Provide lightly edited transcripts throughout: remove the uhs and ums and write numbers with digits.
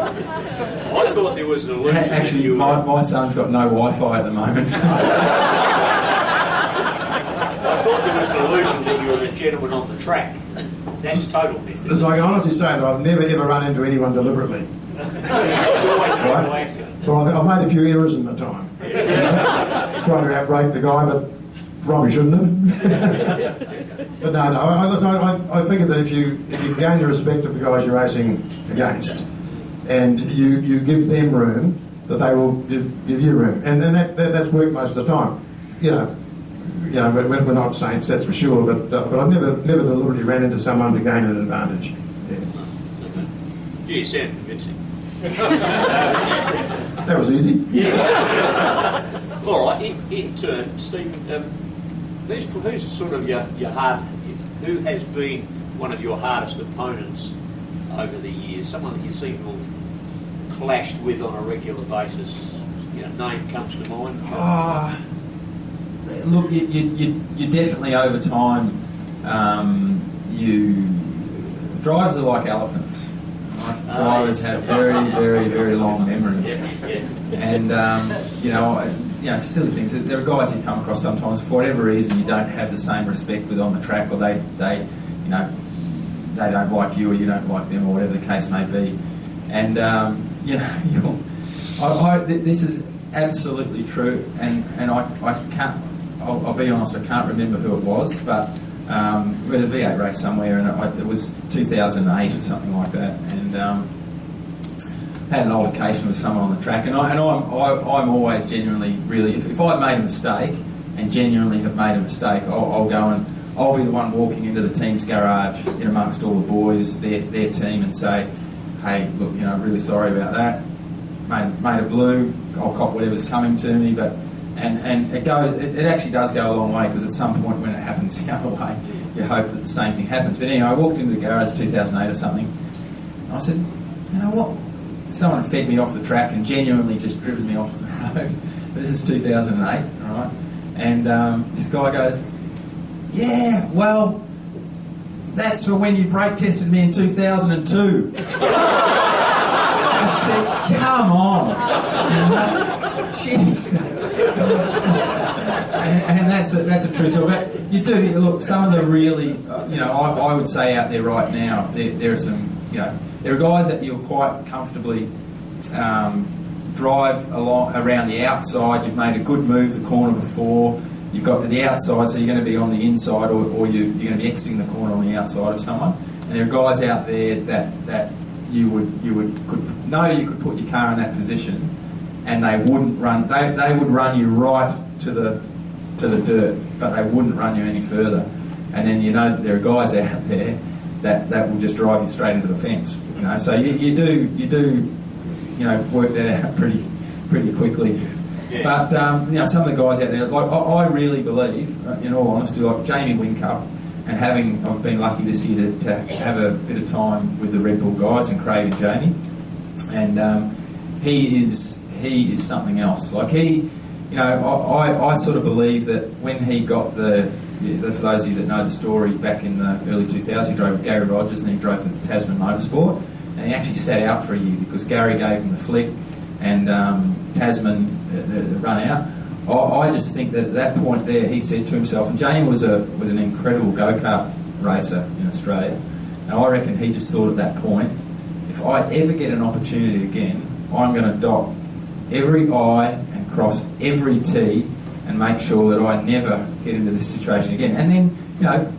I thought there was an illusion. Actually, my son's got no Wi-Fi at the moment. I thought there was an illusion that you were the gentleman on the track. That's total myth. Listen, I can honestly say that I've never ever run into anyone deliberately. It's always been by accident. But I've made a few errors in the time. Trying to outrate the guy, but probably shouldn't have. But no, I figured that if you gain the respect of the guys you're racing against, and you give them room, that they will give you room, and that's worked most of the time. We're not saints, that's for sure, but I've never deliberately ran into someone to gain an advantage. Yeah. You sound convincing. That was easy. Yeah. All right. In turn, Stephen, who's sort of who has been one of your hardest opponents over the years? Someone that you seem to have clashed with on a regular basis. Name comes to mind. Look, you definitely over time, drivers are like elephants. Right? Drivers have very, very, very long memories, and silly things. There are guys you come across sometimes for whatever reason you don't have the same respect with on the track, or they don't like you, or you don't like them, or whatever the case may be, and this is absolutely true, and I can't. I'll be honest, I can't remember who it was, but we had a V8 race somewhere, and it was 2008 or something like that, and had an altercation with someone on the track, and I'm always genuinely really, if I've made a mistake and genuinely have made a mistake, I'll go and I'll be the one walking into the team's garage in amongst all the boys, their team, and say, hey, look, really sorry about that, made a blue, I'll cop whatever's coming to me, but and it actually does go a long way, because at some point when it happens the other way, you hope that the same thing happens. But anyway, I walked into the garage in 2008 or something, and I said, you know what? Someone fed me off the track and genuinely just driven me off the road. This is 2008, all right? And this guy goes, yeah, well, that's for when you brake tested me in 2002. I said, come on. Jesus. And that's a true story. But you do, look, some of the really, I would say out there right now, there are some, there are guys that you'll quite comfortably drive around the outside. You've made a good move the corner before. You've got to the outside, so you're going to be on the inside, or you're going to be exiting the corner on the outside of someone. And there are guys out there that you could put your car in that position, and they wouldn't run. They would run you right to the dirt, but they wouldn't run you any further. And then that there are guys out there that will just drive you straight into the fence. So you do work that out pretty quickly. Yeah. But some of the guys out there, like I really believe, in all honesty, like Jamie Whincup, and I've been lucky this year to have a bit of time with the Red Bull guys and Craig and Jamie, and he is something else. Like I sort of believe that when he got for those of you that know the story, back in the early 2000s, he drove with Gary Rogers and he drove with Tasman Motorsport, and he actually sat out for a year because Gary gave him the flick and Tasman run out. I just think that at that point there, he said to himself, and Jamie was an incredible go-kart racer in Australia, and I reckon he just thought at that point, if I ever get an opportunity again, I'm going to dot every I and cross every T and make sure that I never get into this situation again. And then,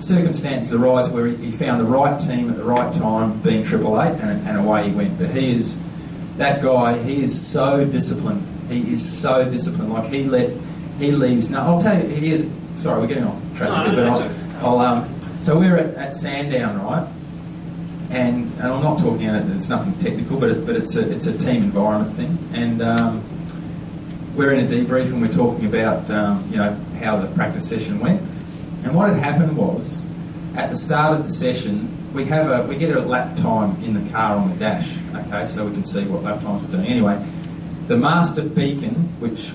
circumstances arise where he found the right team at the right time, being Triple Eight, and away he went. But that guy, he is so disciplined. He is so disciplined. Like he leaves. Now I'll tell you. Sorry, we're getting off track a bit. But so we're at Sandown, right? And I'm not talking about it. It's nothing technical, but it's a team environment thing. And we're in a debrief and we're talking about how the practice session went. And what had happened was, at the start of the session, we get a lap time in the car on the dash. Okay, so we can see what lap times we're doing. Anyway, the master beacon, which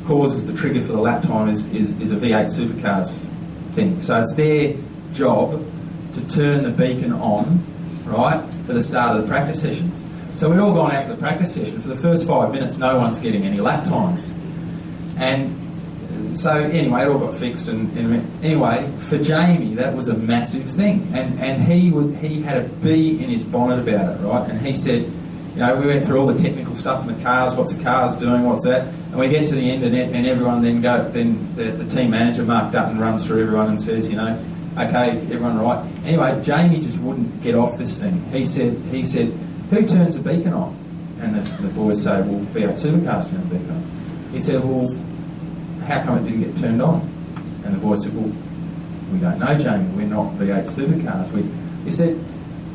causes the trigger for the lap time, is a V8 Supercars thing. So it's their job to turn the beacon on, right, for the start of the practice sessions. So we'd all gone out for the practice session. For the first 5 minutes, no one's getting any lap times. And so anyway, it all got fixed. And anyway, for Jamie, that was a massive thing. And he had a bee in his bonnet about it, right? And he said, you know, we went through all the technical stuff in the cars. What's the cars doing? What's that? And we get to the end, and everyone then the team manager, Mark Dutton, runs through everyone and says, you know, okay, everyone right. Anyway, Jamie just wouldn't get off this thing. He said, who turns the beacon on? And the boys say, well, V8 supercars turn the beacon on. He said, well, how come it didn't get turned on? And the boys said, well, we don't know, Jamie. We're not V8 supercars. He said,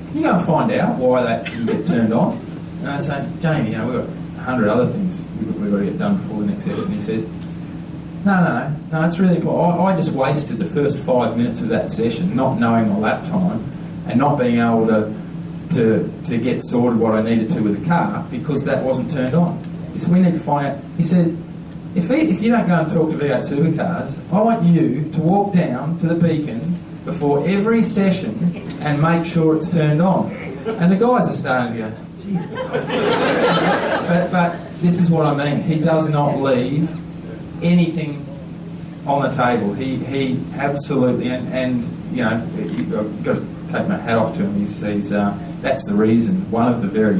can you go and find out why that didn't get turned on? And I say, Jamie, you know, we've got 100 other things we've got to get done before the next session. He says, no, it's really important. I just wasted the first 5 minutes of that session not knowing my lap time and not being able to get sorted what I needed to with the car because that wasn't turned on. He said, we need to find out. He said, if you don't go and talk to V8 supercars, I want you to walk down to the beacon before every session and make sure it's turned on. And the guys are starting to go, Jesus. but this is what I mean. He does not leave anything on the table. He absolutely, and you know, I've got to take my hat off to him. He's that's the reason, one of the very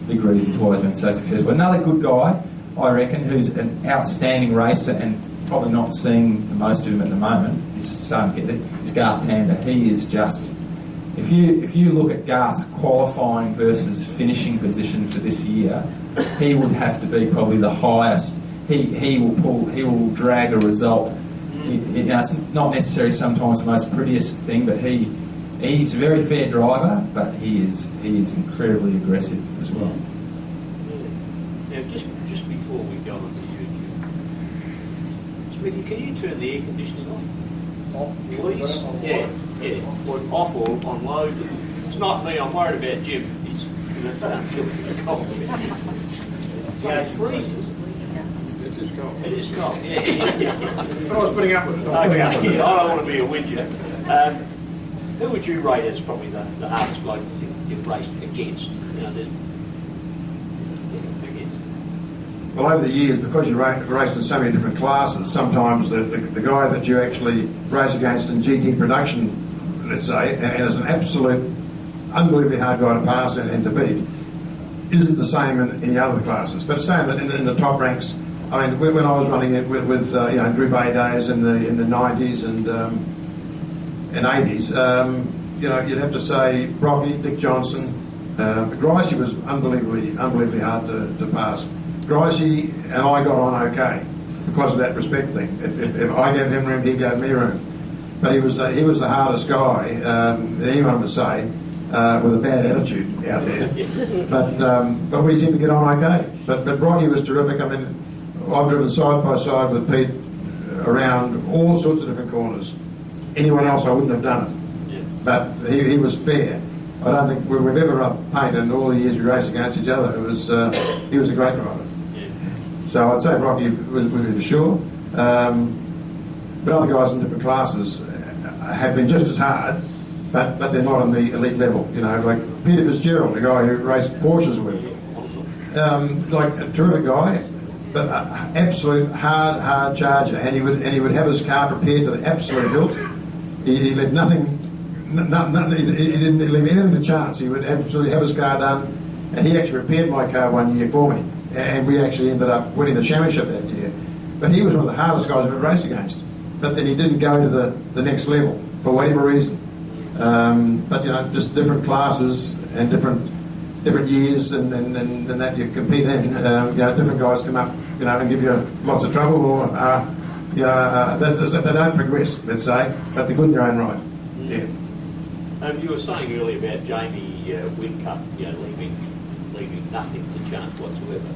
big reasons why he's been so successful. Another good guy, I reckon, who's an outstanding racer and probably not seeing the most of him at the moment, he's starting to get there, is Garth Tander. He is just, if you look at Garth's qualifying versus finishing position for this year, he would have to be probably the highest. He will drag a result. You know, it's not necessarily sometimes the most prettiest thing, but he's a very fair driver, but he is incredibly aggressive as well. Now, just before we go on to YouTube, Smithy, can you turn the air conditioning off? Off, please. Yeah. Or off or on low. It's not me. I'm worried about Jim. He's going to kill the cold. Yeah, it's freezing. It is cold. It is cold. Yeah. But I was putting up with it. Okay. I don't want to be a whinger. Who would you rate as probably the hardest bloke you've raced against? You know, there's against. Well, over the years, because you raced in so many different classes, sometimes the guy that you actually race against in GT production, let's say, and is an absolute, unbelievably hard guy to pass and to beat, isn't the same in any other classes. But it's saying that in the top ranks, I mean, when I was running it with you know, Drew Bay days in the 90s and 80s, you know, you'd have to say Brocky, Dick Johnson, Gricey was unbelievably hard to pass. Gricey and I got on okay because of that respect thing. If I gave him room, he gave me room. But he was the hardest guy that anyone would say with a bad attitude out there. But we seemed to get on okay. But Brocky was terrific. I mean, I've driven side by side with Pete around all sorts of different corners. Anyone else, I wouldn't have done it. Yeah. But he was fair. I don't think we've ever run paint in all the years we raced against each other. He was a great driver. Yeah. So I'd say Brocky would be for sure. But other guys in different classes have been just as hard, but they're not on the elite level. You know, like Peter Fitzgerald, the guy who raced Porsches with, like a terrific guy, but absolute hard charger, and he would have his car prepared to the absolute hilt. He left nothing. He didn't leave anything to chance. He would absolutely have his car done, and he actually repaired my car one year for me, and we actually ended up winning the championship that year. But he was one of the hardest guys I've ever raced against. But then he didn't go to the next level for whatever reason. But you know, just different classes and different years and that you compete in. You know, different guys come up, you know, and give you lots of trouble, or you know, they don't progress, let's say, but they're good in their own right. Yeah. You were saying earlier about Jamie Whincup, you know, leaving nothing to chance whatsoever.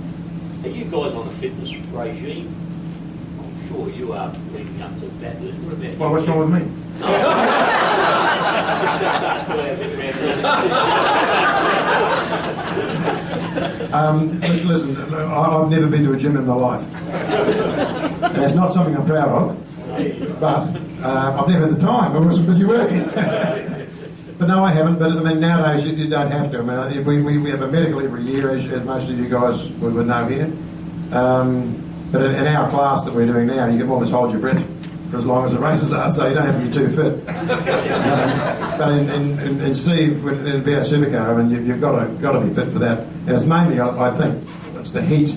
Are you guys on a fitness regime? I'm sure you are leading up to that. What about you? Well, what's wrong with me? No. Just start to a bit around. Listen, I've never been to a gym in my life. And it's not something I'm proud of, but I've never had the time. I wasn't busy working. But no, I haven't. But I mean, nowadays you don't have to. I mean, we have a medical every year, as most of you guys would know here. But in our class that we're doing now, you can almost hold your breath for as long as the races are, so you don't have to be too fit. But in Steve, in V8 Supercar, I mean, you've got to be fit for that. And it's mainly, I think, it's the heat.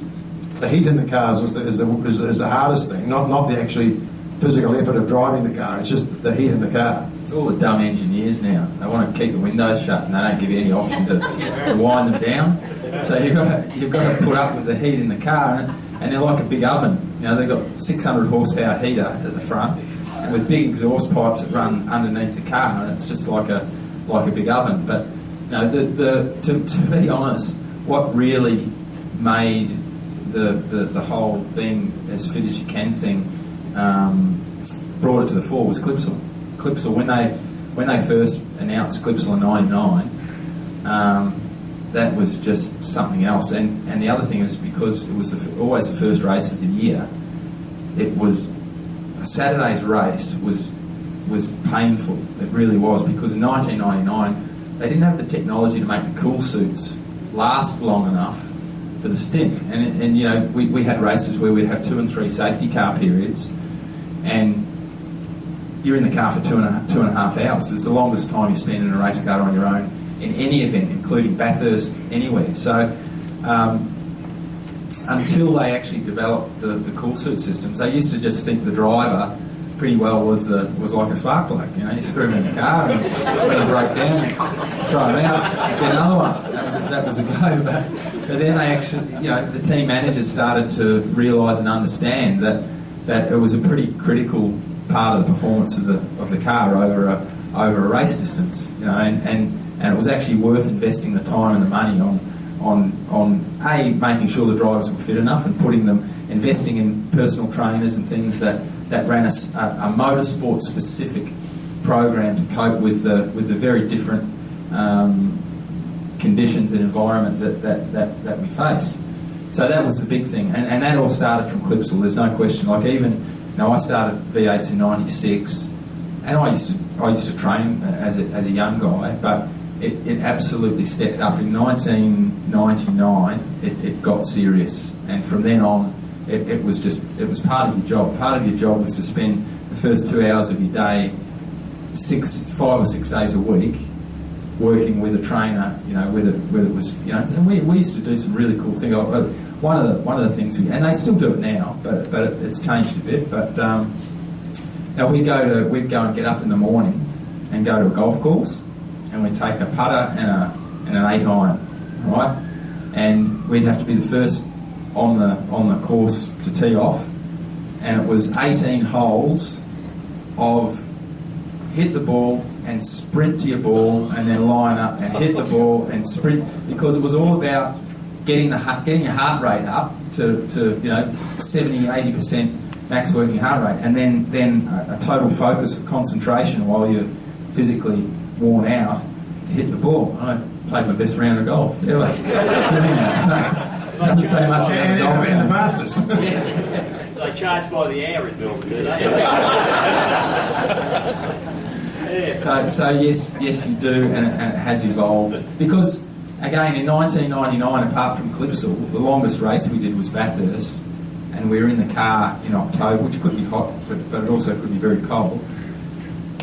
The heat in the cars is the hardest thing, not the actually physical effort of driving the car. It's just the heat in the car. It's all the dumb engineers now. They want to keep the windows shut and they don't give you any option to wind them down. So you've got to put up with the heat in the car, and they're like a big oven. You know, they've got 600 horsepower heater at the front, and with big exhaust pipes that run underneath the car, and it's just like a big oven. But you know, to be honest, what really made the whole being as fit as you can thing brought it to the fore was Clipsal. Clipsal, when they first announced Clipsal in '99, that was just something else. And the other thing is, because it was always the first race of the year, it was Saturday's race was painful. It really was, because in 1999 they didn't have the technology to make the cool suits last long enough for the stint. And you know, we had races where we'd have 2 and 3 safety car periods, and you're in the car for two and a half hours. It's the longest time you spend in a race car on your own in any event, including Bathurst, anywhere. So until they actually developed the cool suit systems, they used to just think the driver pretty well was like a spark plug. You know, you screw him in the car, and when he broke down, throw him out, get another one. That was a go. But then they actually, you know, the team managers started to realise and understand that it was a pretty critical part of the performance of the car over a race distance. You know, and it was actually worth investing the time and the money on making sure the drivers were fit enough, and investing in personal trainers and things that ran a motorsport specific program to cope with the very different conditions and environment that we face. So that was the big thing, and that all started from Clipsal. There's no question. Like, even I started V8s in '96, and I used to train as a young guy, but it absolutely stepped up. In 1999, it got serious, and from then on, it was part of your job. Part of your job was to spend the first 2 hours of your day, 5 or 6 days a week, working with a trainer. You know, whether it was, you know, and we used to do some really cool things. One of the things, and they still do it now, but it's changed a bit. But now we'd go and get up in the morning and go to a golf course, and we'd take a putter and an 8-iron, right? And we'd have to be the first on the course to tee off, and it was 18 holes of hit the ball and sprint to your ball, and then line up and hit the ball and sprint, because it was all about getting your heart rate up to 70-80% max working heart rate, and then a total focus of concentration while you're physically worn out to hit the ball. I played my best round of golf ever. Doesn't say much about the golf. And the fastest. They charge by the hour in Melbourne, do they? Yeah. So yes, you do, and it has evolved. Because, again, in 1999, apart from Clipsal, the longest race we did was Bathurst, and we were in the car in October, which could be hot, but it also could be very cold.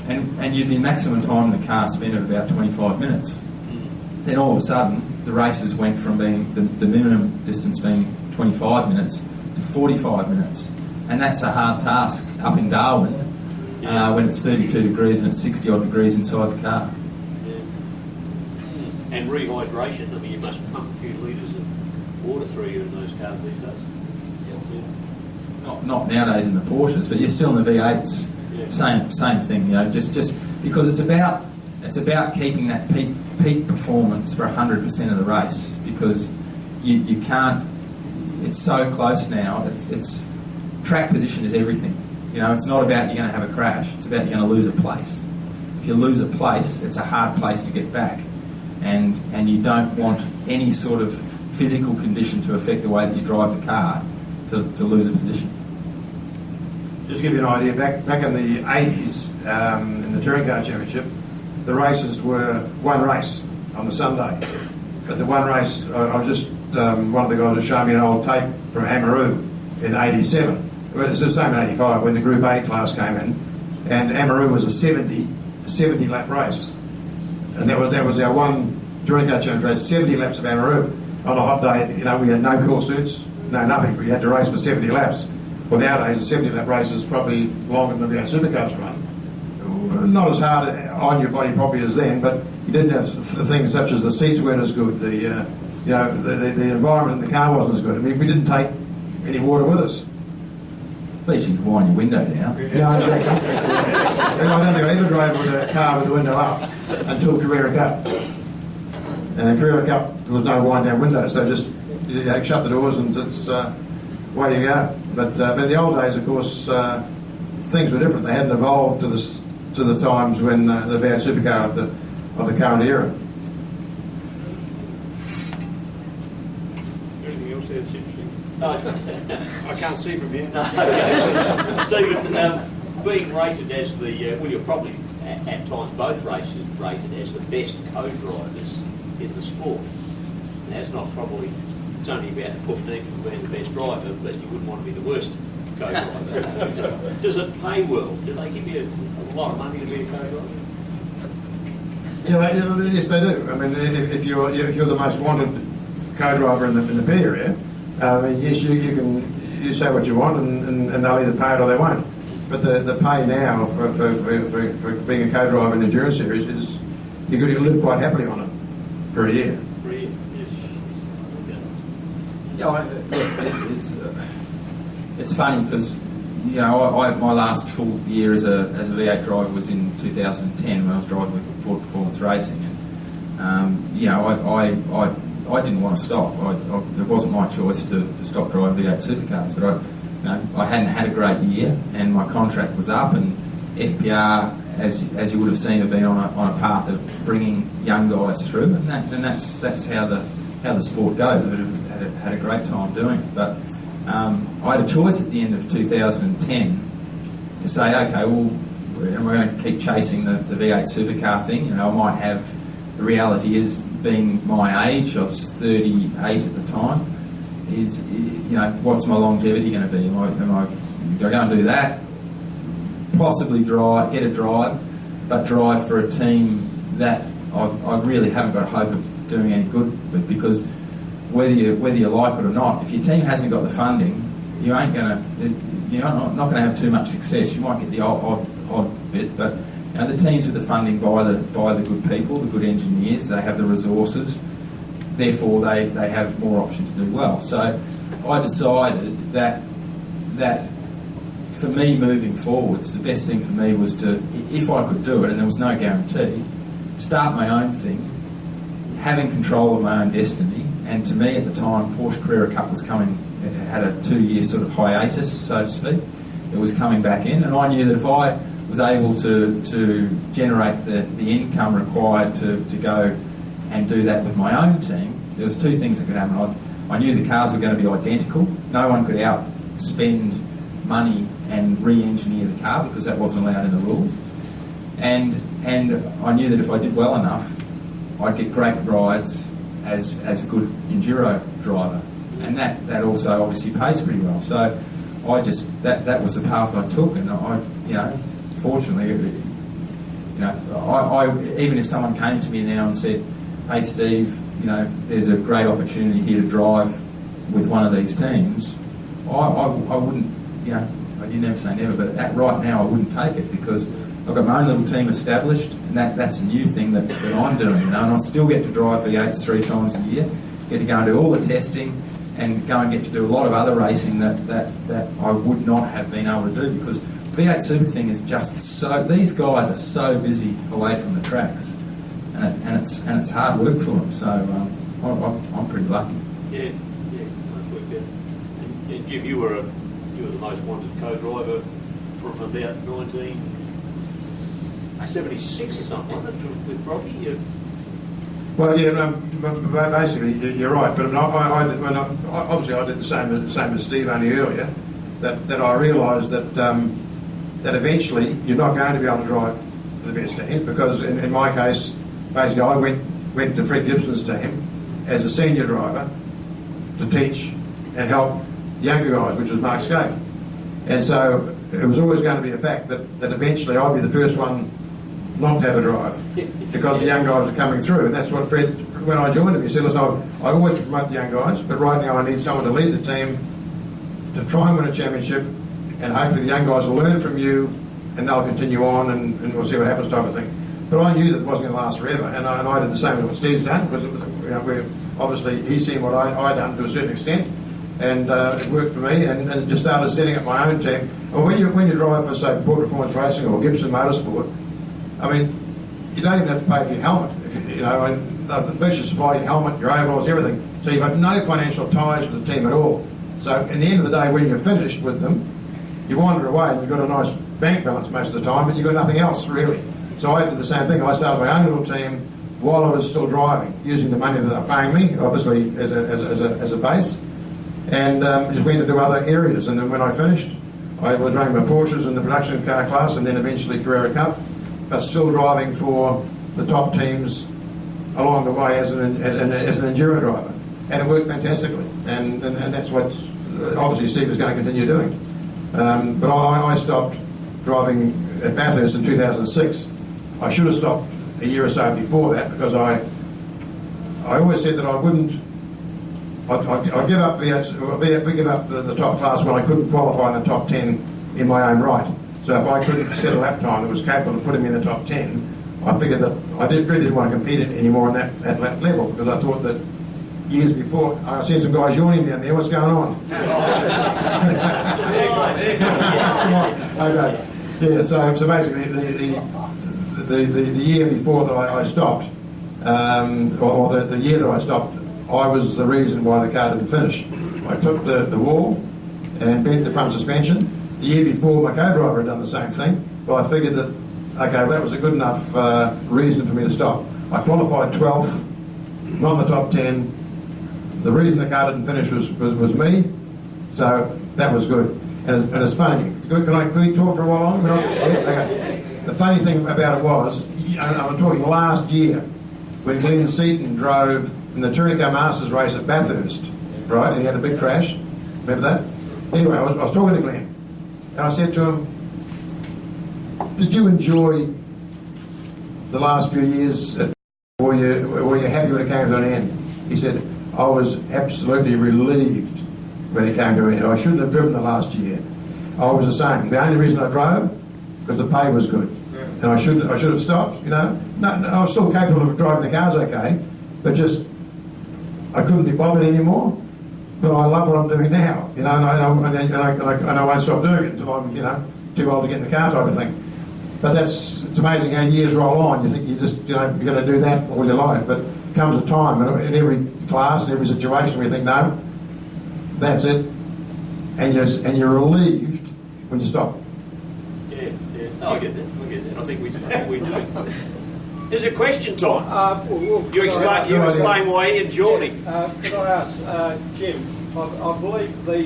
And you'd be maximum time in the car spent at about 25 minutes. Then all of a sudden, the races went from being the minimum distance being 25 minutes to 45 minutes, and that's a hard task up in Darwin when it's 32 degrees and it's 60 odd degrees inside the car. Yeah. And rehydration. I mean, you must pump a few litres of water through you in those cars these days. Not nowadays in the Porsches, but you're still in the V8s. Yeah. Same thing. You know, just because it's about keeping that peak performance for 100% of the race, because you can't. It's so close now. It's track position is everything. You know, it's not about you're going to have a crash. It's about you're going to lose a place. If you lose a place, it's a hard place to get back, and you don't want any sort of physical condition to affect the way that you drive the car to lose a position. Just to give you an idea, back in the 80s, in the Touring Car Championship, the races were one race on the Sunday. But the one race, I was just, one of the guys was showing me an old tape from Amaroo in 87. It's the same in 85 when the Group A class came in. And Amaroo was a 70 lap race. And that was our one Touring Car Challenge race, 70 laps of Amaroo. On a hot day, you know, we had no cool suits, no nothing. We had to race for 70 laps. Well, nowadays, a 70 lap race is probably longer than the Supercars run. Not as hard on your body probably as then, but you didn't have things such as the seats weren't as good, the environment in the car wasn't as good. I mean, we didn't take any water with us. At least you could wind your window down. No, exactly. I don't think I ever drove with a car with the window up until Carrera Cup. And in Carrera Cup, there was no wind down windows, so just shut the doors and it's away you go. But in the old days, of course, things were different. They hadn't evolved to the times when the V8 supercar of the current era. Anything else that's interesting? I can't see from here. Stephen, being rated as the, well, you're probably at times both races rated as the best co-drivers in the sport. And that's not probably, it's only about a puff deep from being the best driver, but you wouldn't want to be the worst co-driver. Does it pay well? Do they give you a lot of money to be a co-driver? Yeah, yes, they do. I mean, if you're the most wanted co-driver in the pit area, yes, you say what you want, and they'll either pay it or they won't. But the pay now for being a co-driver in the Endurance Series is you live quite happily on it for a year. For a year, yes. It's funny because my last full year as a V8 driver was in 2010 when I was driving with Ford Performance Racing, and I didn't want to stop. It wasn't my choice to stop driving V8 supercars, but I hadn't had a great year, and my contract was up, and FPR, as you would have seen, have been on a path of bringing young guys through, and that's how the sport goes. I had a great time doing it, but I had a choice at the end of 2010 to say, okay, well, am I going to keep chasing the V8 supercar thing? I might have. The reality is, being my age, I was 38 at the time. Is what's my longevity going to be? Am I go and do that? Possibly get a drive, but drive for a team that I really haven't got hope of doing any good with, because whether you like it or not, if your team hasn't got the funding, you're not going to have too much success. You might get the odd bit, but the teams with the funding buy the good people, the good engineers. They have the resources. Therefore, they have more options to do well. So I decided that for me moving forwards, the best thing for me was to, if I could do it, and there was no guarantee, start my own thing, having control of my own destiny. And to me at the time, Porsche Carrera Cup was coming, it had a 2-year sort of hiatus, so to speak. It was coming back in, and I knew that if I was able to generate the income required to go and do that with my own team, there was two things that could happen. I knew the cars were going to be identical. No one could outspend money and re-engineer the car because that wasn't allowed in the rules. And I knew that if I did well enough, I'd get great rides as a good enduro driver. And that also obviously pays pretty well. So I just, that was the path I took, and fortunately, I even if someone came to me now and said, "Hey Steve, there's a great opportunity here to drive with one of these teams," I wouldn't, you never say never, but right now I wouldn't take it, because I've got my own little team established, and that's a new thing that I'm doing, and I still get to drive V8s 3 times a year, get to go and do all the testing, and go and get to do a lot of other racing that I would not have been able to do, because V8 Super thing is just so, these guys are so busy away from the tracks, and it's hard work for them. So I'm pretty lucky. Yeah, nice work there. And Jim, you were the most wanted co-driver from about 1976 or something, wasn't it, with Robbie? Well, basically you're right. But obviously I did the same as Steve only earlier. That I realised that eventually you're not going to be able to drive the best teams because in my case, basically I went to Fred Gibson's team as a senior driver to teach and help younger guys, which was Mark Scaife. And so it was always going to be a fact that eventually I'd be the first one not to have a drive because the young guys are coming through. And that's what Fred, when I joined him, he said, listen, I always promote the young guys, but right now I need someone to lead the team to try and win a championship, and hopefully the young guys will learn from you and they'll continue on and we'll see what happens type of thing. But I knew that it wasn't going to last forever, and I did the same as what Steve's done because obviously he's seen what I done to a certain extent, and it worked for me, and just started setting up my own team. And when you drive for, say, Port Performance Racing or Gibson Motorsport, I mean, you don't even have to pay for your helmet. They should supply your helmet, your overalls, everything. So you've got no financial ties with the team at all. So in the end of the day, when you're finished with them, you wander away and you've got a nice bank balance most of the time, but you've got nothing else really. So I did the same thing. I started my own little team while I was still driving, using the money that they're paying me, obviously as a base, and just went to do other areas. And then when I finished, I was running my Porsches in the production car class, and then eventually Carrera Cup, but still driving for the top teams along the way as an enduro driver, and it worked fantastically. And that's what obviously Steve is going to continue doing. But I stopped driving at Bathurst in 2006. I should have stopped a year or so before that because I always said that I wouldn't. I'd give up the top class when I couldn't qualify in the top 10 in my own right. So if I couldn't set a lap time that was capable of putting me in the top 10, I figured that I really didn't want to compete anymore on that level because I thought that years before, I seen some guys yawning down there. What's going on? Okay. Yeah. So basically, the year before that I stopped, or the year that I stopped, I was the reason why the car didn't finish. I took the wall and bent the front suspension. The year before, my co-driver had done the same thing, but I figured that, okay, that was a good enough reason for me to stop. I qualified 12th, not in the top 10. The reason the car didn't finish was me, so that was good. And it's funny. Can we talk for a while longer? Okay. The funny thing about it was, I'm talking last year, when Glenn Seaton drove in the Touring Car Masters race at Bathurst, right, and he had a big crash. Remember that? Anyway, I was talking to Glenn, and I said to him, did you enjoy the last few years? Were you happy when it came to an end? He said, I was absolutely relieved when it came to an end. I shouldn't have driven the last year. I was the same. The only reason I drove because the pay was good, and I should have stopped. No, I was still capable of driving the cars okay, but just I couldn't be bothered anymore. But I love what I'm doing now, and I won't stop doing it until I'm too old to get in the car type of thing. But it's amazing how years roll on. You think you're going to do that all your life, but comes a time in every class, in every situation where you think, no, that's it, and you're relieved when you stop. Yeah. No, I get that. I think we do. Is it question time? You explain why Ian Geordie. Could I ask Jim? I believe the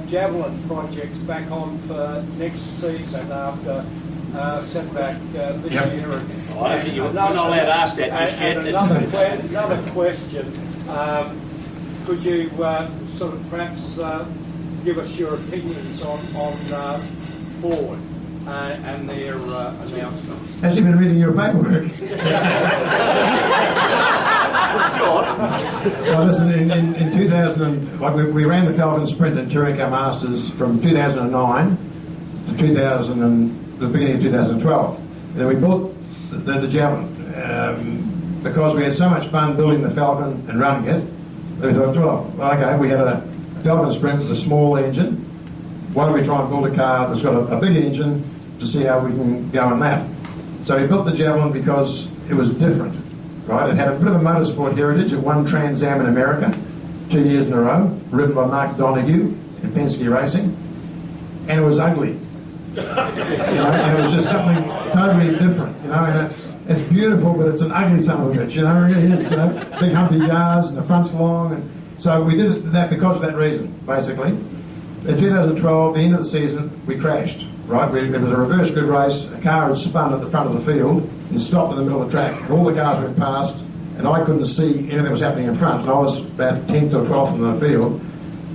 Javelin project's back on for next season after setback this year. I don't think you're not allowed to ask that just yet. Another question. Could you sort of perhaps give us your opinions on Ford and their announcements? Has he been reading your paperwork? Well, listen, in 2000, we ran the Falcon Sprint and Touring Car Masters from 2009 to the beginning of 2012. And then we built the Javelin because we had so much fun building the Falcon and running it. We thought, well, okay, we had a Falcon Sprint with a small engine. Why don't we try and build a car that's got a big engine to see how we can go on that? So we built the Javelin because it was different, right? It had a bit of a motorsport heritage. It won Trans Am in America 2 years in a row, ridden by Mark Donoghue in Penske Racing, and it was ugly. And it was just something totally different, and it's beautiful, but it's an ugly son of a bitch, it really is, big humpy cars and the front's long, and so we did that because of that reason, basically. In 2012, the end of the season, we crashed, right? It was a reverse grid race. A car had spun at the front of the field and stopped in the middle of the track. And all the cars went past, and I couldn't see anything that was happening in front. And I was about 10th or 12th in the field.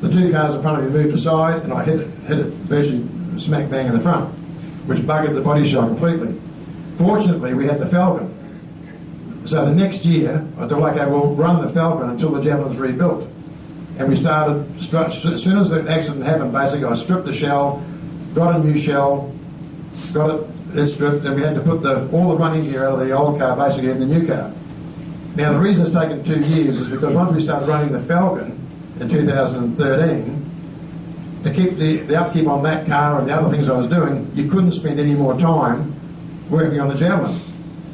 The two cars in front of me moved aside, and I hit it virtually smack bang in the front, which buggered the body shell completely. Fortunately, we had the Falcon. So the next year, I thought, okay, we'll run the Falcon until the Javelin's rebuilt. And we started, as soon as the accident happened, basically, I stripped the shell, got a new shell, got it stripped, and we had to put all the running gear out of the old car, basically, in the new car. Now, the reason it's taken 2 years is because once we started running the Falcon in 2013, to keep the upkeep on that car and the other things I was doing, you couldn't spend any more time working on the Javelin.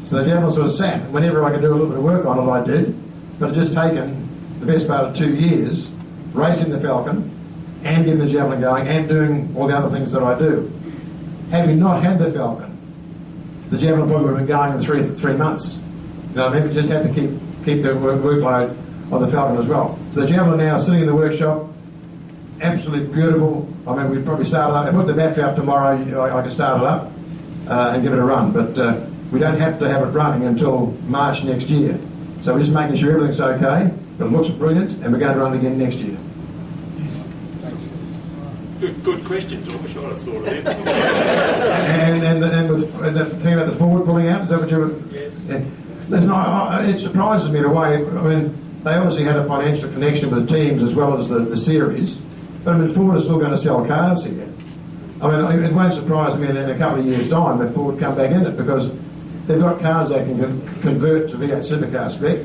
So the Javelin sort of sat. Whenever I could do a little bit of work on it, I did. But it just taken the best part of 2 years racing the Falcon and getting the Javelin going and doing all the other things that I do. Had we not had the Falcon, the Javelin probably would have been going in three months. You know what I mean? We just had to keep the workload on the Falcon as well. So the Javelin now is sitting in the workshop, absolutely beautiful. I mean, we'd probably start it up. If I put the battery up tomorrow, I could start it up and give it a run. But we don't have to have it running until March next year. So we're just making sure everything's okay, but it looks brilliant, and we're going to run it again next year. Good questions. I wish I'd have thought of them. and with the thing about the Ford pulling out, is that what you were... Yes. Yeah. Listen, it surprises me in a way. I mean, they obviously had a financial connection with teams as well as the series, but I mean, Ford is still going to sell cars here. I mean, it won't surprise me in a couple of years' time if Ford come back in it, because they've got cars they can convert to V8 supercar spec.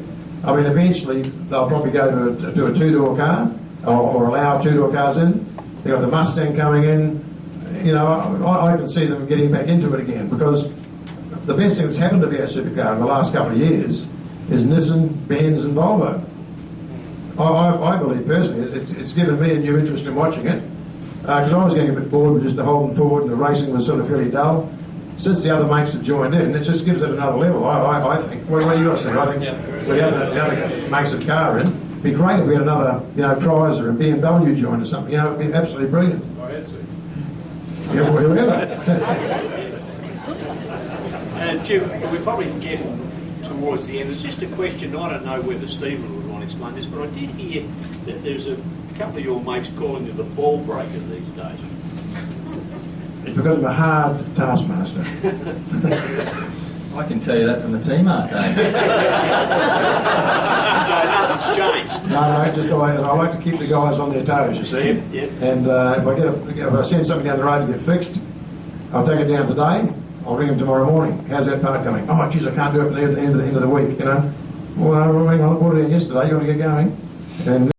I mean, eventually they'll probably go to a two-door car or allow two-door cars in. They've got the Mustang coming in. You know, I can see them getting back into it again, because the best thing that's happened to V8 supercar in the last couple of years is Nissan, Benz and Volvo. I believe personally it's given me a new interest in watching it, because I was getting a bit bored with just the Holden Ford and the racing was sort of fairly dull. Since the other makes have joined in, it just gives it another level, I think. What do you guys think? I think with the other makes of car in, it'd be great if we had another, Chrysler and BMW joined or something. It'd be absolutely brilliant. I had to. Yeah, whoever. Jim, we're probably getting towards the end. It's just a question. I don't know whether Stephen would want to explain this, but I did hear that there's a couple of your mates calling you the ball breaker these days. It's because I'm a hard taskmaster. I can tell you that from the team-art day. So nothing's changed. No, just I like to keep the guys on their toes, you see. Yep. And if I send something down the road to get fixed, I'll take it down today. I'll ring them tomorrow morning. How's that part coming? Oh, geez, I can't do it for the end of the week, Well, hang on, I brought it in yesterday. You got to get going. And